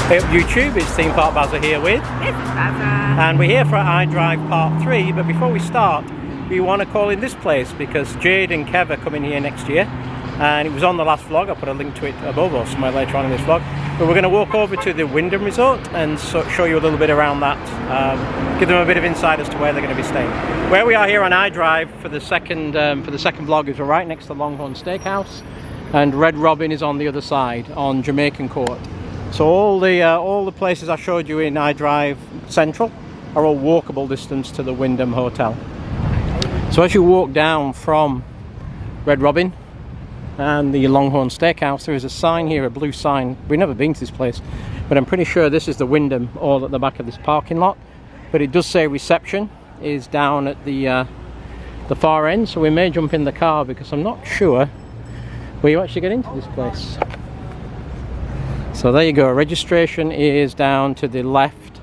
Hey up YouTube, it's Theme Park Bazza here with and we're here for iDrive Part 3, but before we start we want to call in this place because Jade and Kev are coming here next year, and it was on the last vlog. I'll put a link to it above or somewhere later on in this vlog, but we're going to walk over to the Wyndham Resort and show you a little bit around that, give them a bit of insight as to where they're going to be staying. Where we are here on iDrive for the second vlog is we're right next to Longhorn Steakhouse, and Red Robin is on the other side on Jamaican Court. So all the places I showed you in iDrive Central are all walkable distance to the Wyndham Hotel. So as you walk down from Red Robin and the Longhorn Steakhouse, there is a sign here, a blue sign. We've never been to this place, but I'm pretty sure this is the Wyndham, all at the back of this parking lot. But it does say reception is down at the far end, so we may jump in the car because I'm not sure where you actually get into this place. So there you go, registration is down to the left.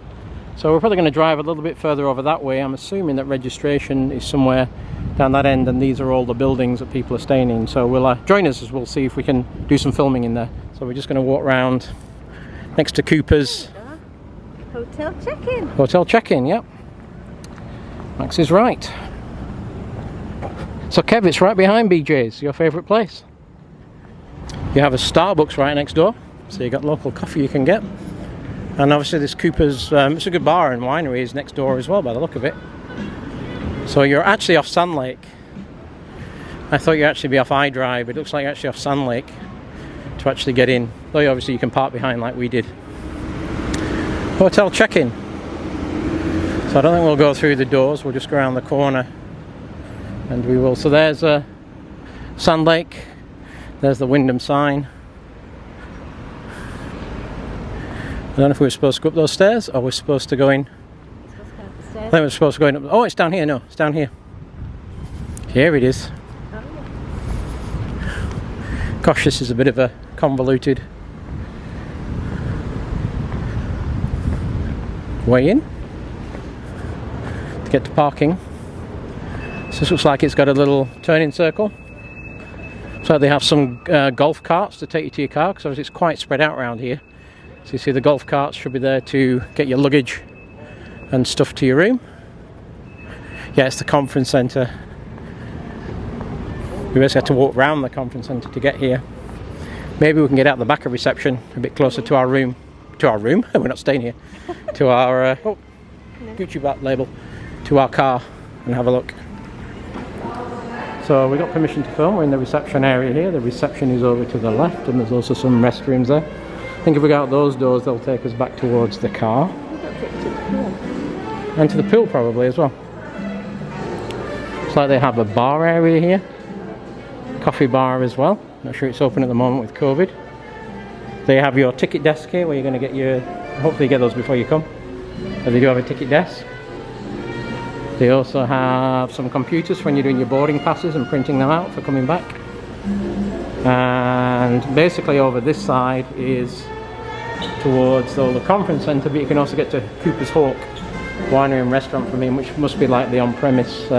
So we're probably going to drive a little bit further over that way. I'm assuming that registration is somewhere down that end, and these are all the buildings that people are staying in. So we'll join us as we'll see if we can do some filming in there. So we're just going to walk around next to Cooper's. Hotel check-in. Hotel check-in, yep. Max is right. So Kev, it's right behind BJ's, your favourite place. You have a Starbucks right next door. So you got local coffee you can get, and obviously this Cooper's, it's a good bar and winery is next door as well by the look of it. So you're actually off Sand Lake. I thought you'd actually be off iDrive, but it looks like you're actually off Sand Lake to actually get in, though obviously you can park behind like we did. Hotel check-in. So I don't think we'll go through the doors, we'll just go around the corner and we will. So there's Sand Lake, there's the Wyndham sign. I don't know if we were supposed to go up those stairs or we're supposed to go in. I think we're supposed to go in up. Oh, it's down here. No, it's down here. Here it is. Gosh, this is a bit of a convoluted way in to get to parking. So this looks like it's got a little turning circle. So they have some golf carts to take you to your car, because it's quite spread out around here. So you see the golf carts should be there to get your luggage and stuff to your room. Yeah, it's the conference centre. We basically have to walk around the conference centre to get here. Maybe we can get out the back of reception a bit closer to our room. To our room? We're not staying here. To our Gucci back label. To our car and have a look. So we got permission to film. We're in the reception area here. The reception is over to the left, and there's also some restrooms there. I think if we go out those doors, they'll take us back towards the car. And to the pool probably as well. Looks like they have a bar area here. Coffee bar as well. Not sure it's open at the moment with COVID. They have your ticket desk here where you're going to get your... Hopefully you get those before you come. But they do have a ticket desk. They also have some computers when you're doing your boarding passes and printing them out for coming back. And basically over this side is towards the conference centre, but you can also get to Cooper's Hawk Winery and Restaurant from here, which must be like the on-premise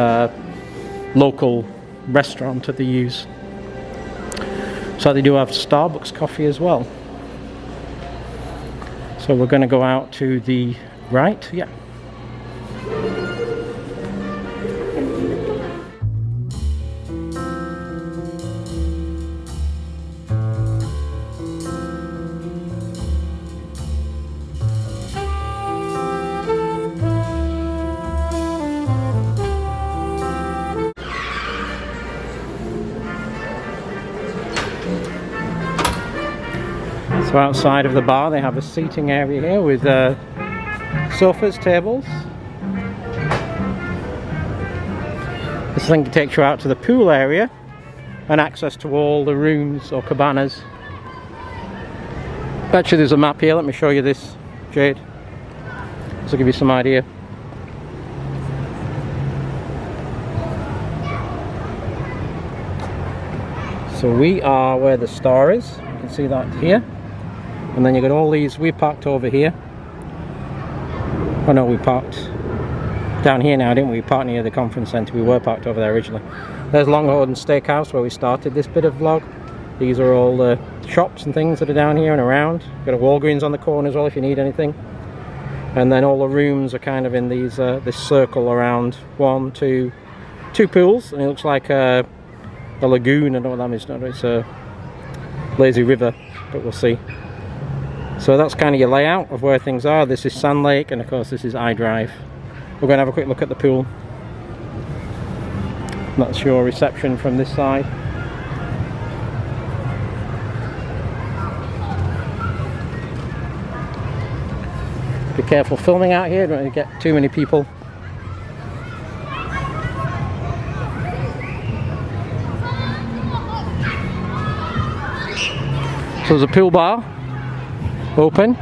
local restaurant that they use. So they do have Starbucks coffee as well. So we're going to go out to the right, yeah. So outside of the bar they have a seating area here with sofas, tables. This thing takes you out to the pool area and access to all the rooms or cabanas. Actually there's a map here, let me show you this, Jade. This will give you some idea. So we are where the star is, you can see that here. And then you've got all these, we parked over here. Oh no, we parked down here now, didn't we? We parked near the conference centre. We were parked over there originally. There's Longhorn Steakhouse where we started this bit of vlog. These are all the shops and things that are down here and around. Got a Walgreens on the corner as well if you need anything. And then all the rooms are kind of in these this circle around two pools, and it looks like a lagoon. I don't know what that means. It's a lazy river, but we'll see. So that's kind of your layout of where things are. This is Sand Lake, and of course this is iDrive. We're going to have a quick look at the pool. That's your reception from this side. Be careful filming out here, don't want to get too many people. So there's a pool bar open,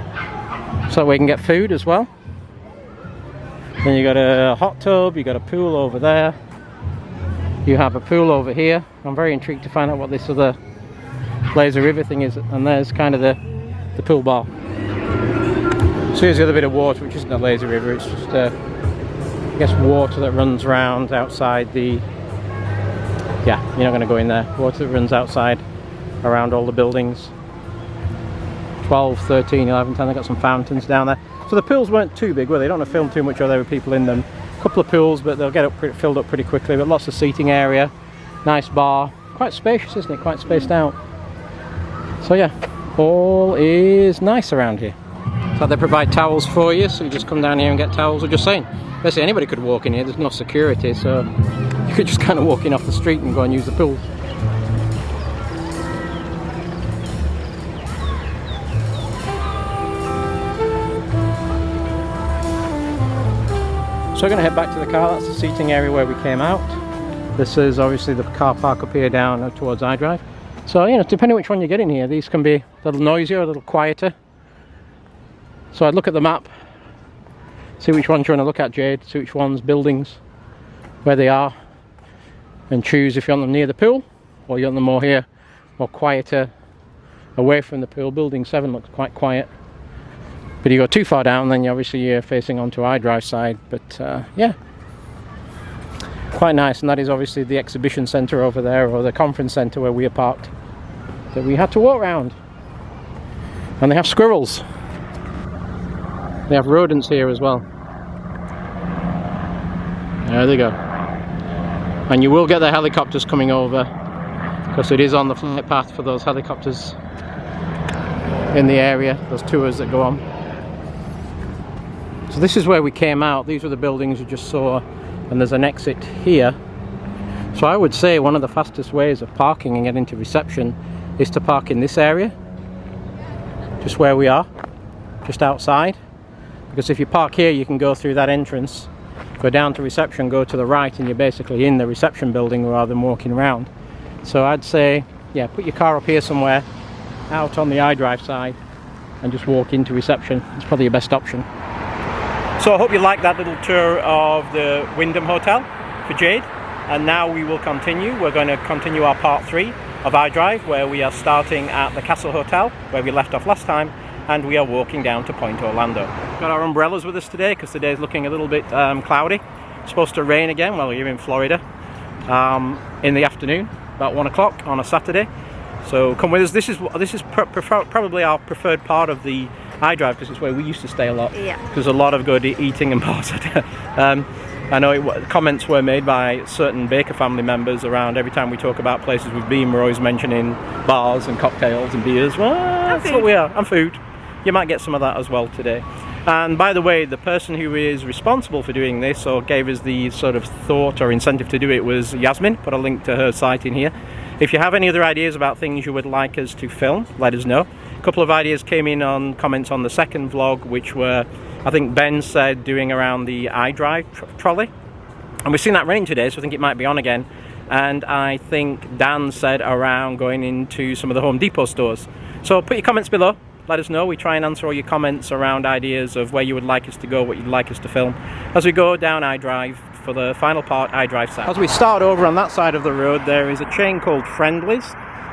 so we can get food as well. Then you got a hot tub, you got a pool over there. You have a pool over here. I'm very intrigued to find out what this other lazy river thing is, and there's kind of the pool bar. So here's the other bit of water, which isn't a lazy river, it's just I guess water that runs around outside the, yeah, you're not going to go in there, water that runs outside around all the buildings. 12, 13, 11, 10, they've got some fountains down there. So the pools weren't too big, were they? Don't want to film too much or there were people in them. A couple of pools, but they'll get filled up pretty quickly, but lots of seating area, nice bar, quite spacious, isn't it? Quite spaced out. So yeah, all is nice around here. So they provide towels for you, so you just come down here and get towels. I'm just saying, basically anybody could walk in here, there's no security, so you could just kind of walk in off the street and go and use the pool. So we're going to head back to the car. That's the seating area where we came out. This is obviously the car park up here down towards iDrive. So, you know, depending which one you get in here, these can be a little noisier, a little quieter. So I'd look at the map, see which ones you want to look at, Jade, see which ones, buildings, where they are, and choose if you want them near the pool, or you want them more here, more quieter, away from the pool. Building 7 looks quite quiet. But you go too far down, then you're facing onto iDrive side. But yeah, quite nice. And that is obviously the exhibition centre over there, or the conference centre where we are parked, that we had to walk around. And they have squirrels. They have rodents here as well. There they go. And you will get the helicopters coming over, because it is on the flight path for those helicopters in the area, those tours that go on. So this is where we came out. These were the buildings you just saw, and there's an exit here. So I would say one of the fastest ways of parking and getting to reception is to park in this area, just where we are, just outside. Because if you park here, you can go through that entrance, go down to reception, go to the right, and you're basically in the reception building rather than walking around. So I'd say, yeah, put your car up here somewhere, out on the iDrive side, and just walk into reception. It's probably your best option. So I hope you liked that little tour of the Wyndham Hotel for Jade. And now we will continue. We're going to continue our part 3 of iDrive, where we are starting at the Castle Hotel, where we left off last time, and we are walking down to Point Orlando. Got our umbrellas with us today because today's looking a little bit cloudy. It's supposed to rain again while you're in Florida in the afternoon, about 1 o'clock on a Saturday. So come with us. This is probably our preferred part of the iDrive, because it's where we used to stay a lot. Yeah. There's a lot of good eating and bars. I know comments were made by certain Baker family members around every time we talk about places we've been, we're always mentioning bars and cocktails and beers. Well, that's what we are, and food. You might get some of that as well today. And by the way, the person who is responsible for doing this, or gave us the sort of thought or incentive to do it, was Yasmin. Put a link to her site in here. If you have any other ideas about things you would like us to film, let us know. A couple of ideas came in on comments on the second vlog, which were, I think Ben said, doing around the iDrive trolley. And we've seen that rain today, so I think it might be on again. And I think Dan said around going into some of the Home Depot stores. So put your comments below. Let us know. We try and answer all your comments around ideas of where you would like us to go, what you'd like us to film, as we go down iDrive for the final part, iDrive South. As we start over on that side of the road, there is a chain called Friendly's,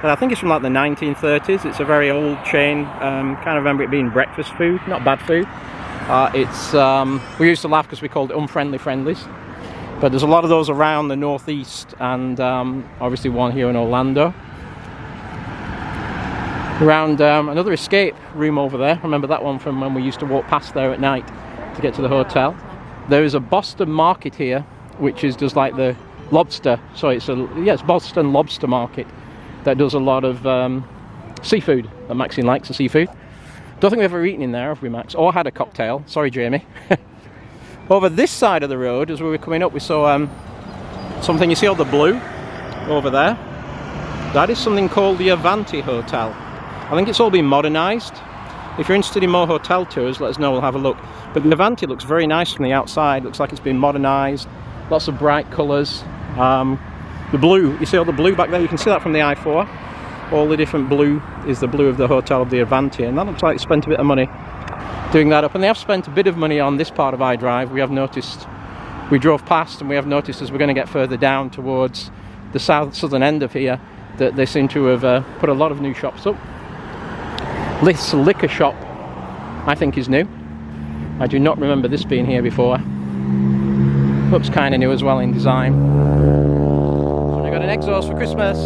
and I think it's from like the 1930s. It's a very old chain. Kind of remember it being breakfast food, not bad food. We used to laugh because we called it unfriendly Friendly's. But there's a lot of those around the northeast, and obviously one here in Orlando. Around another escape room over there. Remember that one from when we used to walk past there at night to get to the hotel. There is a Boston market here, which is just like the lobster. So it's Boston lobster market that does a lot of seafood. That Maxine likes the seafood. Don't think we've ever eaten in there, have we, Max? Or had a cocktail. Sorry, Jamie. Over this side of the road, as we were coming up, we saw something. You see all the blue over there? That is something called the Avanti Hotel. I think it's all been modernised. If you're interested in more hotel tours, let us know, we'll have a look. But the Avanti looks very nice from the outside. Looks like it's been modernised. Lots of bright colours. The blue, you see all the blue back there? You can see that from the I-4. All the different blue is the blue of the hotel of the Avanti. And that looks like they spent a bit of money doing that up. And they have spent a bit of money on this part of iDrive. We have noticed, we drove past and we have noticed as we're going to get further down towards the southern end of here, that they seem to have put a lot of new shops up. This liquor shop, I think, is new. I do not remember this being here before. Looks kind of new as well in design. I got an exhaust for Christmas.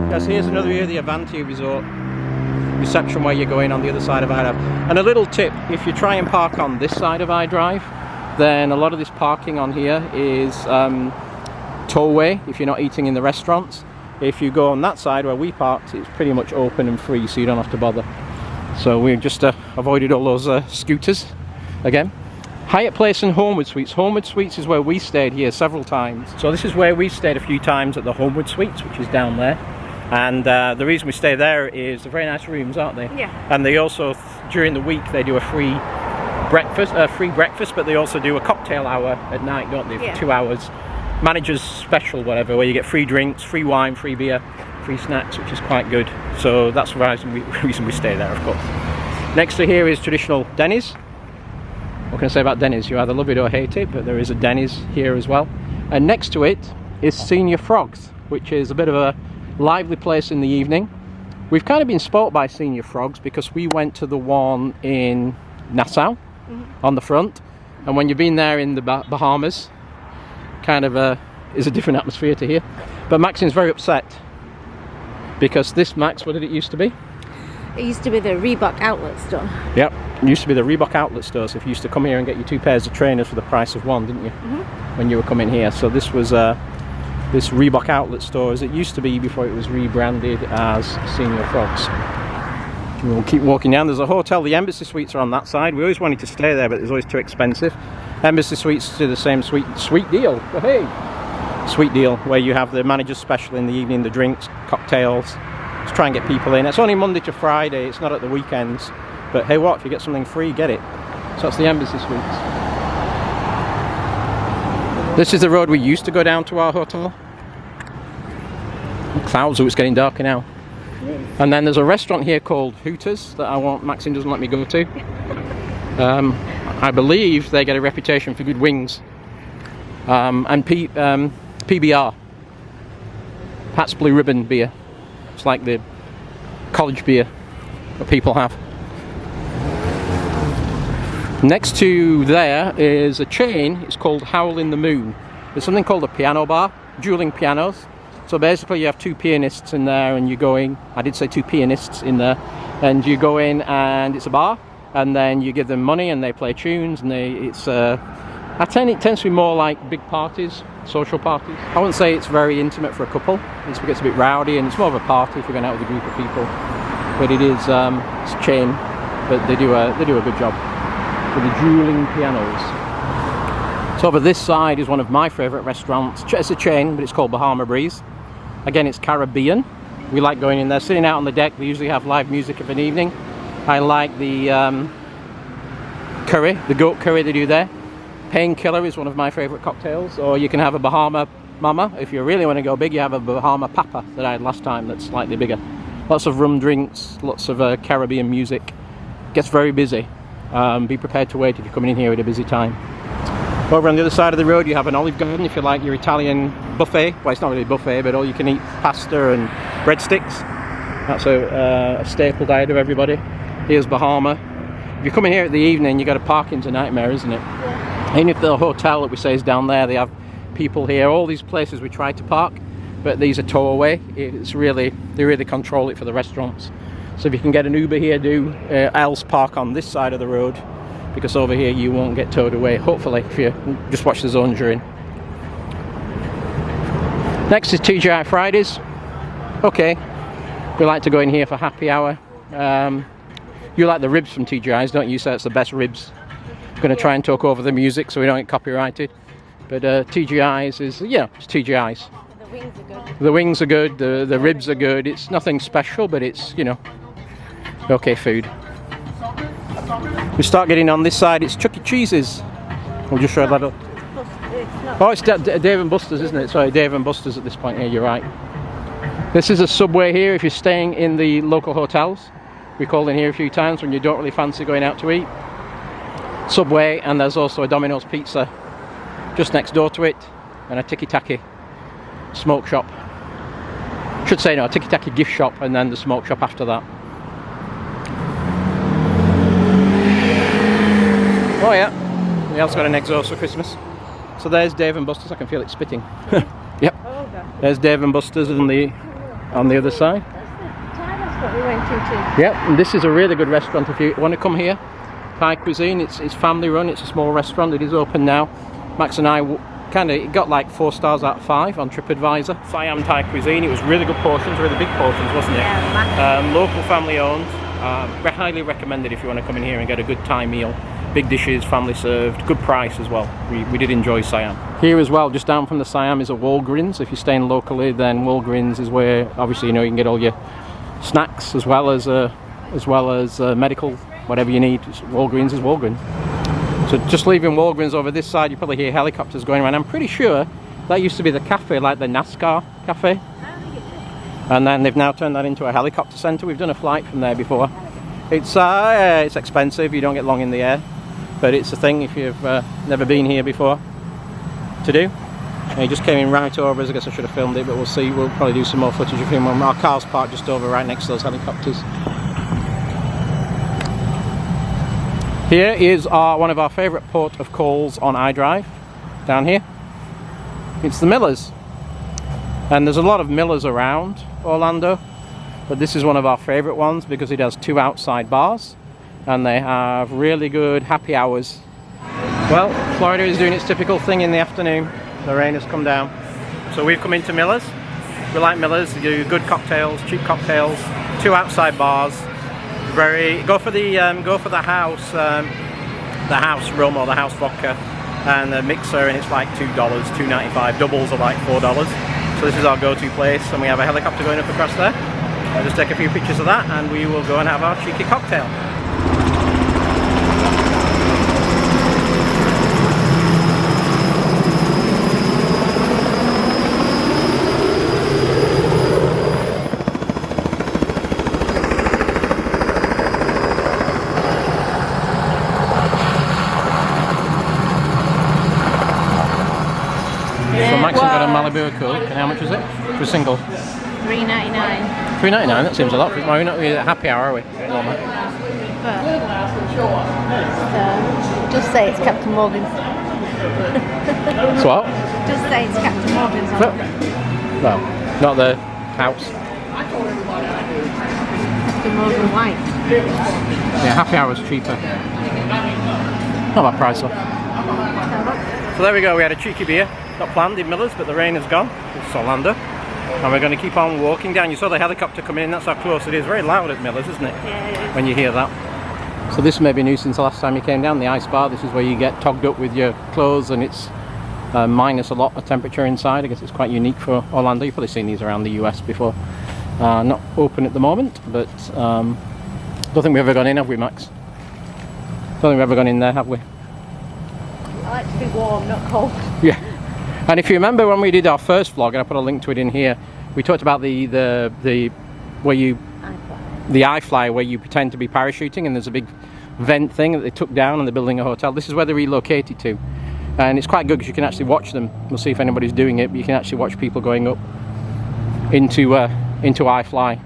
Yes, here's another view of the Avanti Resort reception where you're going on the other side of iDrive. And a little tip, if you try and park on this side of iDrive, then a lot of this parking on here is tollway if you're not eating in the restaurants. If you go on that side where we parked, it's pretty much open and free, so you don't have to bother. So we just avoided all those scooters again. Hyatt Place and Homewood Suites. Homewood Suites is where we stayed here several times. So this is where we stayed a few times at the Homewood Suites, which is down there. And the reason we stay there is they're very nice rooms, aren't they? Yeah. And they also, during the week, they do a free breakfast, but they also do a cocktail hour at night, don't they? For 2 hours. Manager's special, whatever, where you get free drinks, free wine, free beer, free snacks, which is quite good. So that's the reason we stay there, of course. Next to here is traditional Denny's. What can I say about Denny's? You either love it or hate it, but there is a Denny's here as well. And next to it is Senior Frogs, which is a bit of a lively place in the evening. We've kind of been spoilt by Senior Frogs because we went to the one in Nassau on the front, and when you've been there in the Bahamas, kind of is a different atmosphere to here. But Maxine's very upset because this, Max, what did it used to be? It used to be the Reebok outlet store. Yep, it used to be the Reebok outlet store. So if you used to come here and get your 2 pairs of trainers for the price of one, didn't you? When you were coming here. So this was this Reebok outlet store as it used to be before it was rebranded as Senior Frogs. We'll keep walking down. There's a hotel. The Embassy Suites are on that side. We always wanted to stay there, but it's always too expensive. Embassy Suites do the same sweet deal. Oh, hey, sweet deal where you have the manager's special in the evening, the drinks, cocktails. Let's try and get people in. It's only Monday to Friday. It's not at the weekends. But hey, what if you get something free? Get it. So that's the Embassy Suites. This is the road we used to go down to our hotel. Clouds, so it's getting darker now. And then there's a restaurant here called Hooters that Maxine doesn't let me go to. I believe they get a reputation for good wings. And PBR, Pat's Blue Ribbon beer. It's like the college beer that people have. Next to there is a chain. It's called Howl in the Moon. There's something called a piano bar, dueling pianos. So basically you have 2 pianists in there and you're going, I did say 2 pianists in there, and you go in and it's a bar, and then you give them money and they play tunes, and it tends to be more like big parties, social parties. I wouldn't say it's very intimate for a couple. It gets a bit rowdy and it's more of a party if you're going out with a group of people. But it is it's a chain, but they do a good job with the dueling pianos. So over this side is one of my favourite restaurants. It's a chain, but it's called Bahama Breeze. Again, it's Caribbean. We like going in there, sitting out on the deck. They usually have live music of an evening. I like the curry, the goat curry they do there. Painkiller is one of my favourite cocktails. Or you can have a Bahama Mama. If you really want to go big, you have a Bahama Papa that I had last time that's slightly bigger. Lots of rum drinks, lots of Caribbean music. Gets very busy. Be prepared to wait if you're coming in here at a busy time. Over on the other side of the road you have an Olive Garden if you like your Italian buffet. Well, it's not really a buffet, but all you can eat pasta and breadsticks. That's a staple diet of everybody. Here's Bahama. If you're coming here at the evening, you got to parking's a nightmare, isn't it? Yeah. Even if the hotel that we say is down there, they have people here. All these places we try to park, but these are towaway. They really control it for the restaurants. So if you can get an Uber here, do, else park on this side of the road, because over here you won't get towed away, hopefully, if you just watch the zones you're in. Next is TGI Fridays. Okay, we like to go in here for happy hour. You like the ribs from TGI's, don't you? So it's the best ribs. I'm going to try and talk over the music so we don't get copyrighted. But TGI's is, yeah, it's TGI's. The wings are good. The wings are good, the ribs are good. It's nothing special, but it's, you know, okay food. We start getting on this side, it's Chuck E. Cheese's. We'll just show that up. Oh, it's Dave and Buster's, isn't it? Sorry, Dave and Buster's at this point here, you're right. This is a Subway here if you're staying in the local hotels. We called in here a few times when you don't really fancy going out to eat. Subway, and there's also a Domino's Pizza just next door to it, and a Tiki Taki smoke shop. Should say no, a Tiki Taki gift shop, and then the smoke shop after that. Oh yeah, we also got an exhaust for Christmas. So there's Dave and Buster's. I can feel it spitting. Yep. There's Dave and Buster's on the other side. That's what we went to. Yep, and this is a really good restaurant if you want to come here. Thai cuisine, it's family run, it's a small restaurant, it is open now. Max and I it got like 4 stars out of 5 on TripAdvisor. Siam Thai cuisine, it was really good portions, really big portions, wasn't it? Yeah, local family owned, highly recommended if you want to come in here and get a good Thai meal. Big dishes, family served, good price as well. We did enjoy Siam. Here as well, just down from the Siam is a Walgreens. If you're staying locally, then Walgreens is where obviously, you know, you can get all your snacks as well as medical, whatever you need. Walgreens is Walgreens. So just leaving Walgreens over this side, you probably hear helicopters going around. I'm pretty sure that used to be the cafe, like the NASCAR cafe. And then they've now turned that into a helicopter centre. We've done a flight from there before. It's expensive, you don't get long in the air. But it's a thing if you've never been here before to do. And he just came in right over us. I guess I should have filmed it, but we'll see. We'll probably do some more footage of him. Our car's parked just over right next to those helicopters. Here is one of our favourite port of calls on iDrive, down here. It's the Millers. And there's a lot of Millers around Orlando, but this is one of our favourite ones because it has 2 outside bars and they have really good happy hours. Well, Florida is doing its typical thing in the afternoon. The rain has come down. So we've come into Miller's. We like Miller's, they do good cocktails, cheap cocktails, 2 outside bars. Go for the house rum or the house vodka and the mixer, and it's like $2, $2.95. Doubles are like $4. So this is our go-to place, and we have a helicopter going up across there. I'll just take a few pictures of that and we will go and have our cheeky cocktail. So Max has got a Malibu Coke, and how much is it for a single? $3.99. $3.99, that seems a lot. We're not really at happy hour, are we? Just say it's Captain Morgan's. So what? Just say it's Captain Morgan's. Well, not the house. Captain Morgan White. Yeah, happy hour's cheaper. Not bad price though. So there we go, we had a cheeky beer. Not planned in Miller's, but the rain has gone. It's Orlando. And we're going to keep on walking down. You saw the helicopter come in, that's how close it is. Very loud at Miller's, isn't it? Yeah, it is. When you hear that. So this may be new since the last time you came down, the ice bar. This is where you get togged up with your clothes, and it's minus a lot of temperature inside. I guess it's quite unique for Orlando. You've probably seen these around the US before. Not open at the moment, but don't think we've ever gone in, have we, Max? Don't think we've ever gone in there, have we? I like to be warm, not cold. Yeah. And if you remember when we did our first vlog, and I put a link to it in here, we talked about the iFly where you pretend to be parachuting, and there's a big vent thing that they took down and they're building a hotel. This is where they relocated to, and it's quite good because you can actually watch them. We'll see if anybody's doing it, but you can actually watch people going up into iFly. I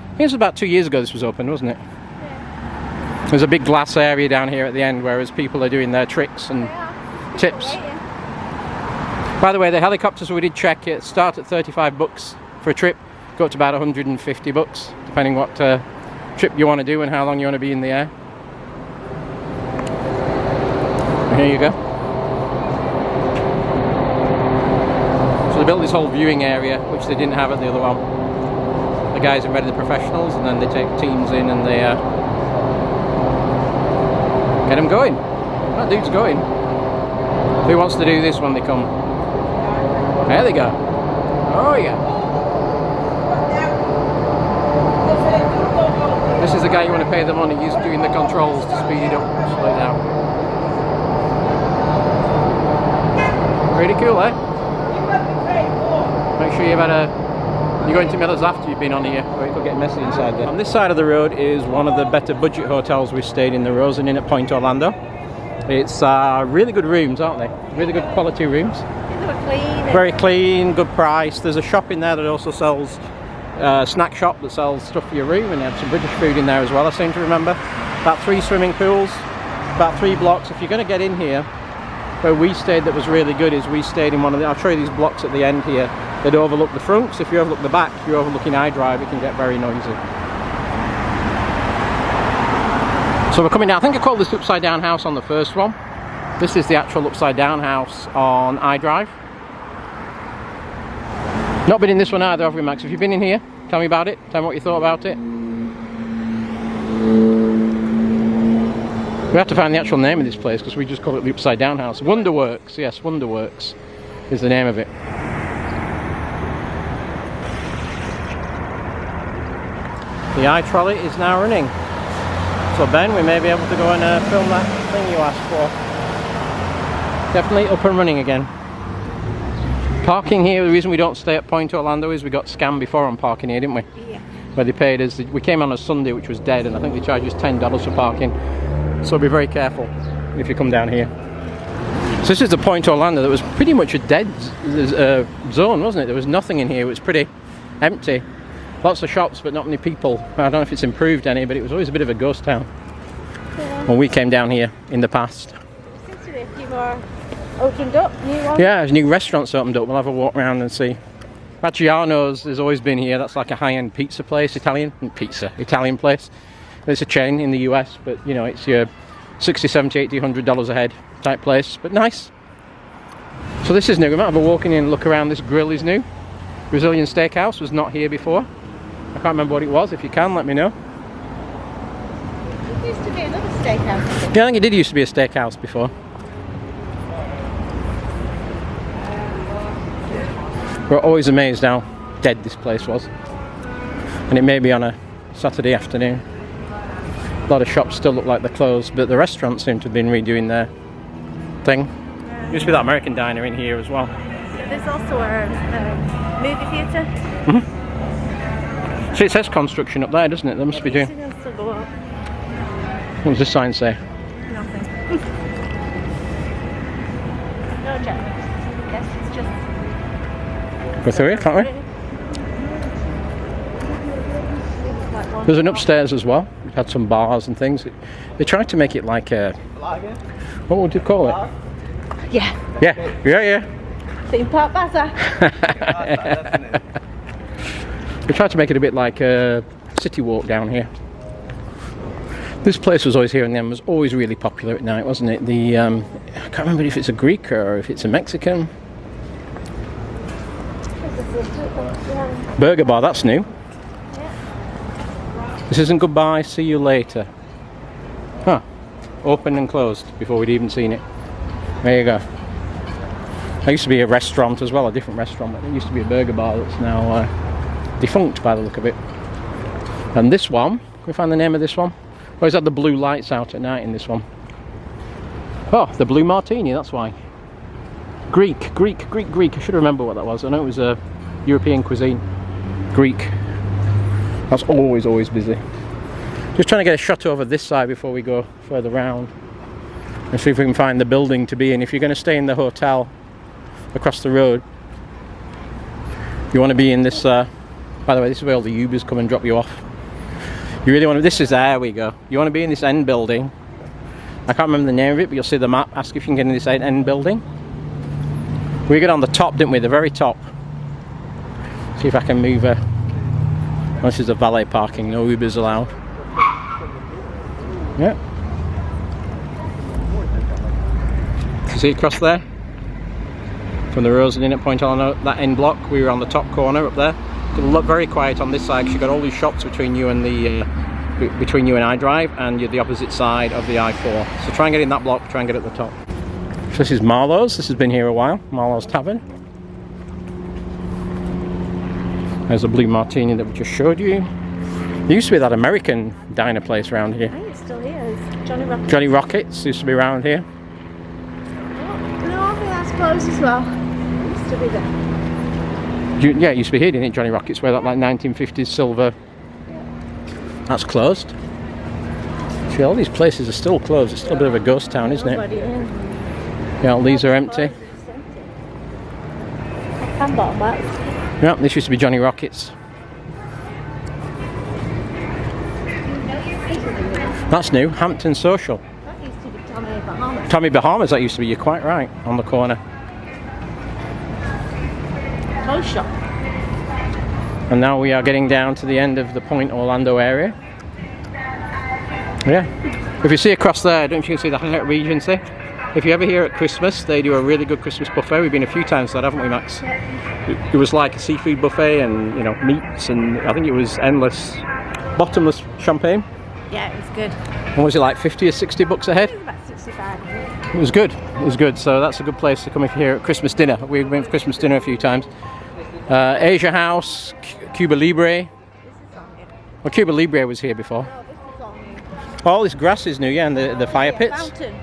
think it was about 2 years ago this was open, wasn't it? Yeah. There's a big glass area down here at the end, whereas people are doing their tricks and tips. By the way, the helicopters we did check, it start at $35 for a trip, go up to about $150, depending what trip you want to do and how long you want to be in the air. And here you go. So they built this whole viewing area, which they didn't have at the other one. The guys invited the professionals, and then they take teams in and they get them going. That dude's going. Who wants to do this when they come? There they go. Oh yeah. This is the guy you want to pay the money. He's doing the controls to speed it up, slow it down. Pretty cool, eh? Make sure you've had you go into Miller's after you've been on here, or it could get messy inside there. On this side of the road is one of the better budget hotels we stayed in, the Rosen Inn at Point Orlando. It's really good rooms, aren't they? Really good quality rooms. They were clean. Very clean, good price. There's a shop in there that also sells snack shop that sells stuff for your room, and they have some British food in there as well, I seem to remember. About 3 swimming pools, about 3 blocks. If you're going to get in here, where we stayed that was really good is we stayed in one of the, I'll show you these blocks at the end here that overlook the front, because if you overlook the back, you're overlooking iDrive, it can get very noisy. So we're coming down, I think I called this upside down house on the first one. This is the actual upside down house on iDrive. Not been in this one either, have we, Max? Have you been in here? Tell me about it. Tell me what you thought about it. We have to find the actual name of this place because we just call it the upside down house. Wonderworks, yes, Wonderworks is the name of it. The iTrolley is now running. So Ben, we may be able to go and film that thing you asked for. Definitely up and running again. Parking here, the reason we don't stay at Point Orlando is we got scammed before on parking here, didn't we? Yeah. Where they paid us, we came on a Sunday which was dead, and I think they charged us $10 for parking. So be very careful if you come down here. So this is the Point Orlando that was pretty much a dead zone, wasn't it? There was nothing in here, it was pretty empty. Lots of shops but not many people. I don't know if it's improved any, but it was always a bit of a ghost town when we came down here in the past. Seems to be a few more opened up, new ones. Yeah, there's new restaurants opened up. We'll have a walk around and see. Maggiano's has always been here. That's like a high-end pizza place, Italian place. It's a chain in the US, but you know, it's your $60, $70, $80, $100 a head type place, but nice. So this is new. We might have a walk in and look around. This grill is new. Brazilian Steakhouse was not here before. I can't remember what it was. If you can, let me know. It used to be another steakhouse. Yeah, I think it did used to be a steakhouse before. We're always amazed how dead this place was. And it may be on a Saturday afternoon. A lot of shops still look like they're closed, but the restaurants seem to have been redoing their thing. There used to be that American diner in here as well. There's also a movie theatre. Mm-hmm. See, it says construction up there, doesn't it? They must be doing. Go up. What does this sign say? Nothing. No, Jack. Yes, it's just. Go through here, can't we? There's an upstairs as well. We've had some bars and things. They tried to make it like a. What would you call it? Yeah. Yeah. Theme Park Bazaar. We tried to make it a bit like a city walk down here. This place was always here, and then was always really popular at night, wasn't it? The I can't remember if it's a Greek or if it's a Mexican. Burger bar, that's new. This isn't goodbye, see you later. Huh. Open and closed before we'd even seen it. There you go. There used to be a restaurant as well, a different restaurant, but there used to be a burger bar that's now defunct by the look of it. And this one, can we find the name of this one? Always had the blue lights out at night in this one. Oh, the Blue Martini, that's why. Greek. I should remember what that was. I know it was a European cuisine. Greek. That's always busy. Just trying to get a shot over this side before we go further round. And see if we can find the building to be in. If you're going to stay in the hotel across the road, you want to be in this, by the way, this is where all the Ubers come and drop you off. You really want to, there we go. You want to be in this end building. I can't remember the name of it, but you'll see the map. Ask if you can get in this end building. We get on the top, didn't we? The very top. See if I can move this is a valet parking, no Ubers allowed. Yeah. You see across there? From the Rosen Inn at Point Alano, that end block, we were on the top corner up there. It'll look very quiet on this side because you've got all these shops between you and the between you and iDrive, and you're the opposite side of the I4. So try and get in that block, try and get at the top. So this is Marlowe's. This has been here a while. Marlowe's Tavern. There's a blue martini that we just showed you. There used to be that American diner place around here. I think it still is. Johnny Rockets. Johnny Rockets used to be around here. No, I think that's closed as well. It used to be there. Yeah, it used to be here, didn't it? Johnny Rockets, where that like 1950s silver. That's closed. See, all these places are still closed. It's still a bit of a ghost town, isn't it? Yeah, all these are empty. Yeah, this used to be Johnny Rockets. That's new. Hampton Social. That used to be Tommy Bahamas. Tommy Bahamas, that used to be. You're quite right, on the corner. Clothes shop. And now we are getting down to the end of the Point Orlando area. Yeah. If you see across there, I don't know if you can see the Hyatt Regency. If you're ever here at Christmas, they do a really good Christmas buffet. We've been a few times to that, haven't we, Max? It was like a seafood buffet and, you know, meats, and I think it was endless, bottomless champagne. Yeah, it was good. What was it, like 50 or 60 bucks a head? It was about 65. It was good. It was good. So that's a good place to come if you're here at Christmas dinner. We've been for Christmas dinner a few times. Asia House, Cuba Libre. Well, Cuba Libre was here before. All this grass is new, yeah, and the fire pits. Fountain.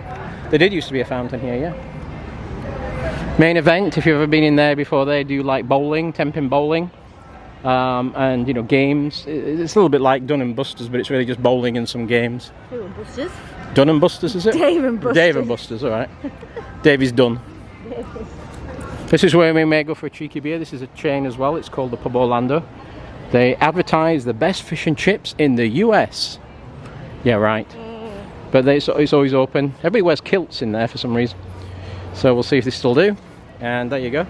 There did used to be a fountain here, yeah. Main Event, if you've ever been in there before, they do like bowling, 10-pin bowling, and you know, games. It's a little bit like Dun & Buster's, but it's really just bowling and some games. Who and Buster's? Dun & Buster's, is it? Dave and Buster's. Dave and Buster's, all right. Davey's done. This is where we may go for a cheeky beer. This is a chain as well. It's called the Pub Orlando. They advertise the best fish and chips in the US. Yeah, right. But it's always open. Everybody wears kilts in there for some reason. So we'll see if they still do. And there you go.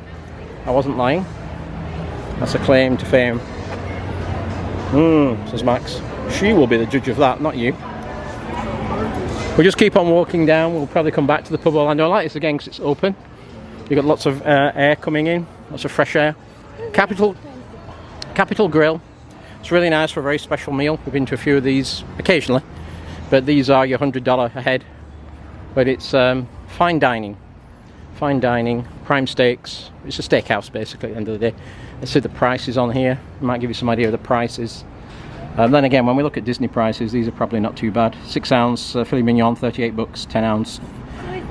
I wasn't lying. That's a claim to fame. Says Max. She will be the judge of that, not you. We'll just keep on walking down. We'll probably come back to the Pub Orlando. I like this again because it's open. You've got lots of air coming in, lots of fresh air. Capitol Grill. It's really nice for a very special meal. We've been to a few of these occasionally, but these are your $100 a head. But it's fine dining, prime steaks. It's a steakhouse basically at the end of the day. Let's see the prices on here. It might give you some idea of the prices. Then again, when we look at Disney prices, these are probably not too bad. 6 ounce filet mignon, 38 bucks. 10 ounce,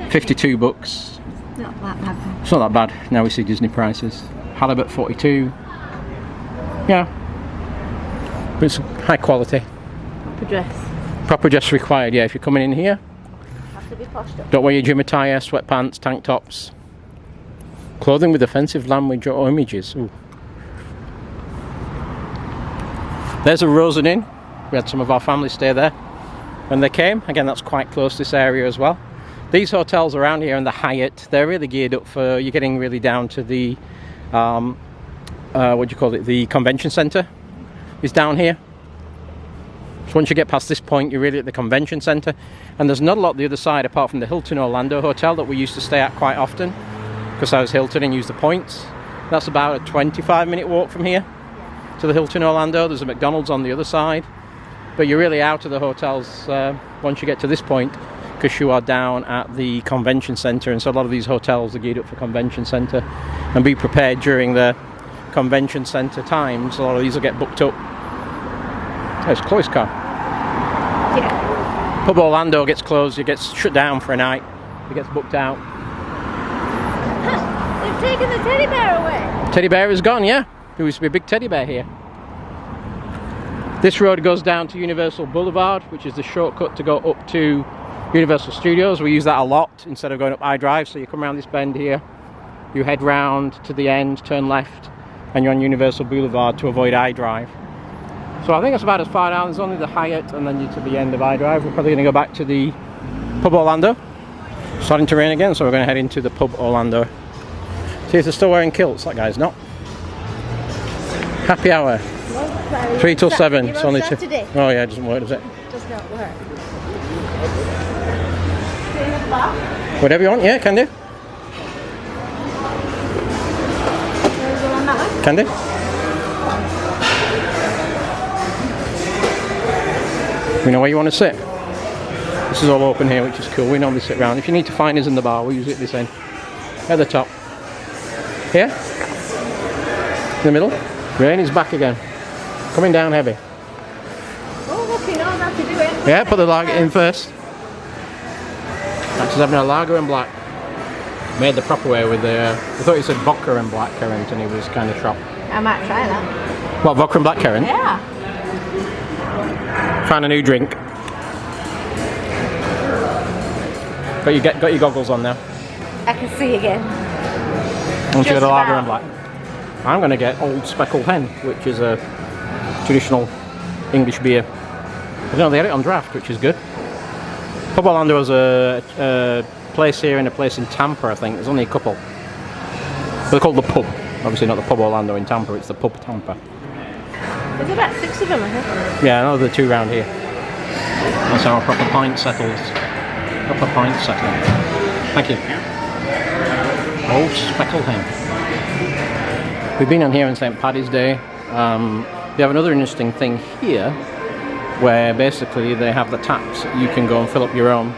52 bucks. Not that bad. It's not that bad. Now we see Disney prices. Halibut 42. Yeah. But it's high quality. Proper dress. Proper dress required, yeah. If you're coming in here, Have to be poshed up. don't wear your gym attire, sweatpants, tank tops. Clothing with offensive language or images. Ooh. There's a Rosen Inn. We had some of our family stay there when they came. Again, that's quite close to this area as well. These hotels around here and the Hyatt, they're really geared up for, you're getting really down to the, what do you call it, the convention centre is down here. So once you get past this point, you're really at the convention centre. And there's not a lot the other side apart from the Hilton Orlando Hotel that we used to stay at quite often, because I was Hilton and used the points. That's about a 25-minute walk from here to the Hilton Orlando. There's a McDonald's on the other side. But you're really out of the hotels once you get to this point, because you are down at the convention centre, and so a lot of these hotels are geared up for convention centre. And be prepared during the convention centre times, a lot of these will get booked up. There's Chloe's car. Yeah. Pub Orlando gets closed, it gets shut down for a night, it gets booked out. They've taken the teddy bear away. Teddy bear is gone, yeah. There used to be a big teddy bear here. This road goes down to Universal Boulevard, which is the shortcut to go up to Universal Studios. We use that a lot instead of going up iDrive. So you come around this bend here, you head round to the end, turn left, and you're on Universal Boulevard to avoid iDrive. So I think that's about as far down. There's only the Hyatt and then you're to the end of iDrive. We're probably going to go back to the Pub Orlando. Starting to rain again, so we're going to head into the Pub Orlando. See if they're still wearing kilts. That guy's not. Happy hour. 3 till 7. It's only 2. Oh yeah, it doesn't work, does it? Does not work. Whatever you want, yeah, can do. Can do. We know where you want to sit. This is all open here, which is cool. We normally sit around. If you need to find us in the bar, we usually at this end. At the top. Here? In the middle? Rain is back again. Coming down heavy. Oh, look, you know how to do it. Yeah, put the lager in first. Max is having a lager and black. Made the proper way with the... I thought he said vodka and black currant and he was kind of shocked. I might try that. What, vodka and black currant? Yeah. Trying a new drink. Got your goggles on now. I can see again. And you got a lager and black. I'm going to get Old Speckled Hen, which is a traditional English beer. I don't know, they had it on draft, which is good. Pub Orlando has a place here and a place in Tampa, I think. There's only a couple. They're called the Pub. Obviously not the Pub Orlando in Tampa, it's the Pub Tampa. There's about 6 of them, I think. Yeah, I know there are 2 around here. That's how a proper pint settles. Proper pint settling. Thank you. Old Speckled Hen. We've been on here on St. Paddy's Day. They have another interesting thing here where basically they have the taps. You can go and fill up your own.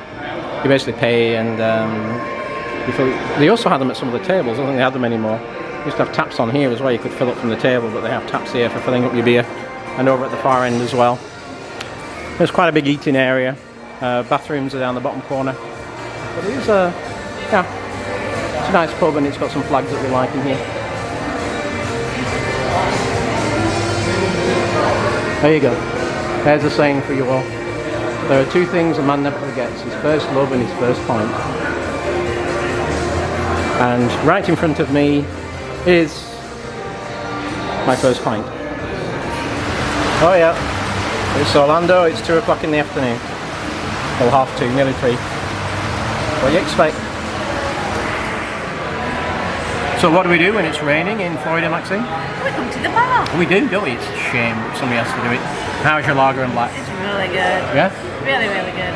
You basically pay and you fill. They also had them at some of the tables. I don't think they have them anymore. They used to have taps on here as well. You could fill up from the table, but they have taps here for filling up your beer, and over at the far end as well. There's quite a big eating area. Bathrooms are down the bottom corner. But it is yeah, it's a nice pub and it's got some flags that we like in here. There you go. There's a saying for you all. There are 2 things a man never forgets: his first love and his first pint. And right in front of me is my first pint. Oh yeah, it's Orlando, it's 2 o'clock in the afternoon. Well, 2:30, nearly 3. What do you expect? So what do we do when it's raining in Florida, Maxine? We come to the bar. We do, don't we? It's a shame that somebody has to do it. How's your lager and black? It's really good. Yeah? Really, really good.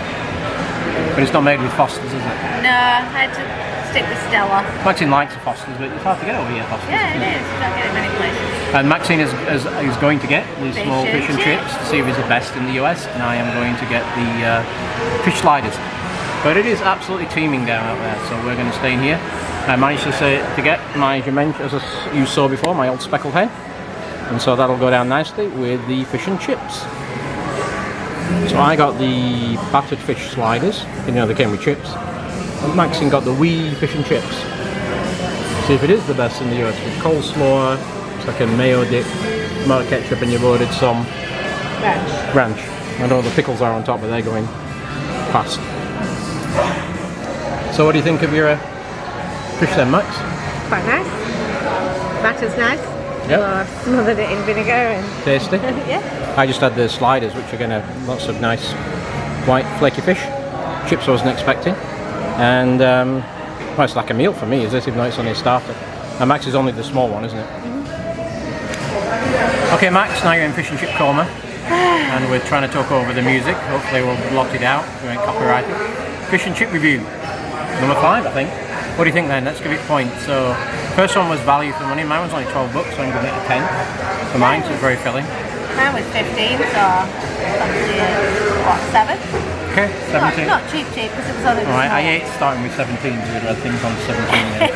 But it's not made with Foster's, is it? No, I had to stick with Stella. Maxine likes the Foster's, but it's hard to get over here, Foster's. Yeah, it is. You don't get it many places. And Maxine is going to get the small fish and chips to see if it's the best in the US, and I am going to get the fish sliders. But it is absolutely teeming down out there, so we're going to stay in here. I managed to get my, as you saw before, my Old Speckled Hen, and so that'll go down nicely with the fish and chips. So I got the battered fish sliders, you know they came with chips, and Maxine got the wee fish and chips. See if it is the best in the US with coleslaw. It's like a mayo dip, more ketchup, and you've ordered some ranch. I know the pickles are on top, but they're going fast. So what do you think of your fish then, Max? Quite nice. Batter's nice. Yep. Well, I've smothered it in vinegar and... Tasty? Yeah. I just had the sliders, which are going to have lots of nice white flaky fish. Chips I wasn't expecting. And well, it's like a meal for me, is this, even though it's only a starter. And Max is only the small one, isn't it? Okay, Max, now you're in fish and chip coma. And we're trying to talk over the music. Hopefully we'll blot it out. We ain't copyrighted. Fish and chip review. Number 5, I think. What do you think then? Let's give it points. So, first one was value for money. Mine was only $12, so I'm giving it a 10 for mine, so it's very filling. Mine was 15, so obviously, what, 7? Okay, 17. Not cheap, because it was only Alright, I ate starting with 17 because we'd had things on 17 there.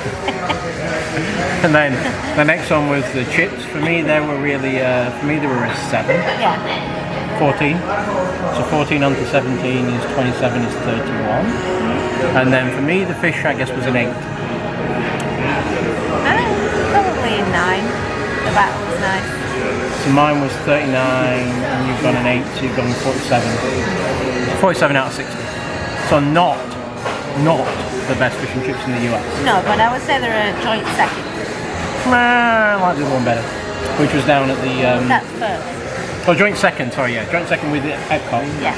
And then the next one was the chips. For me, they were really, they were a 7. Yeah. 14. So 14 onto 17 is 27 is 31. And then for me, the fish, I guess, was an 8. Probably a 9. The batter was nice. So mine was 39, and you've got an 8, so you've gone 47. 47 out of 60. So not the best fish and chips in the US. No, but I would say they're a joint second. I like the other one better, which was down at the... That's first. Oh, joint second, sorry, yeah. Joint second with the Epcot. Yeah.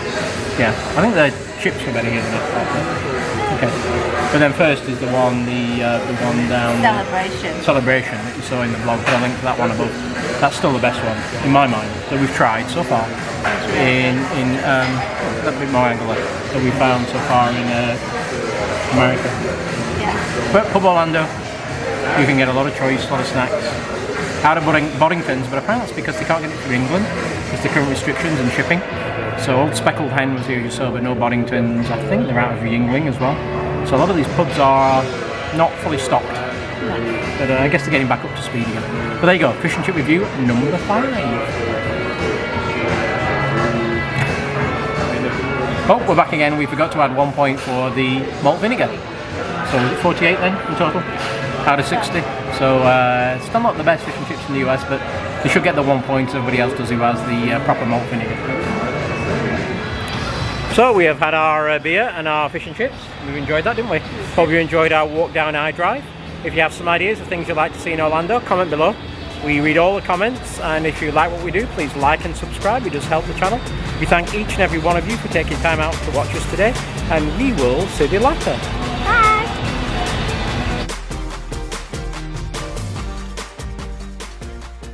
Yeah, I think the chips were better here than Epcot. Okay. But then first is the one down Celebration. that you saw in the vlog. Put a link to that one above. That's still the best one in my mind that we've tried so far. In a bit more angular that we found so far in America. Yeah. But Pub Orlando, you can get a lot of choice, a lot of snacks. Out of Boddington's, but apparently that's because they can't get it through England. There's the current restrictions and shipping. So Old Speckled Hen was here you saw, but no Boddington's. I think they're out of Yingling as well. So a lot of these pubs are not fully stocked. But I guess they're getting back up to speed again. But there you go, fish and chip review number 5. Oh, we're back again. We forgot to add 1 point for the malt vinegar. So was it 48 then in total? Out of 60. So still not the best fish and chips in the US, but they should get the 1 point everybody else does who has the proper malt vinegar. So we have had our beer and our fish and chips. We enjoyed that, didn't we? Hope you enjoyed our walk down iDrive. If you have some ideas of things you'd like to see in Orlando, comment below. We read all the comments, and if you like what we do, please like and subscribe. It does help the channel. We thank each and every one of you for taking time out to watch us today, and we will see you later.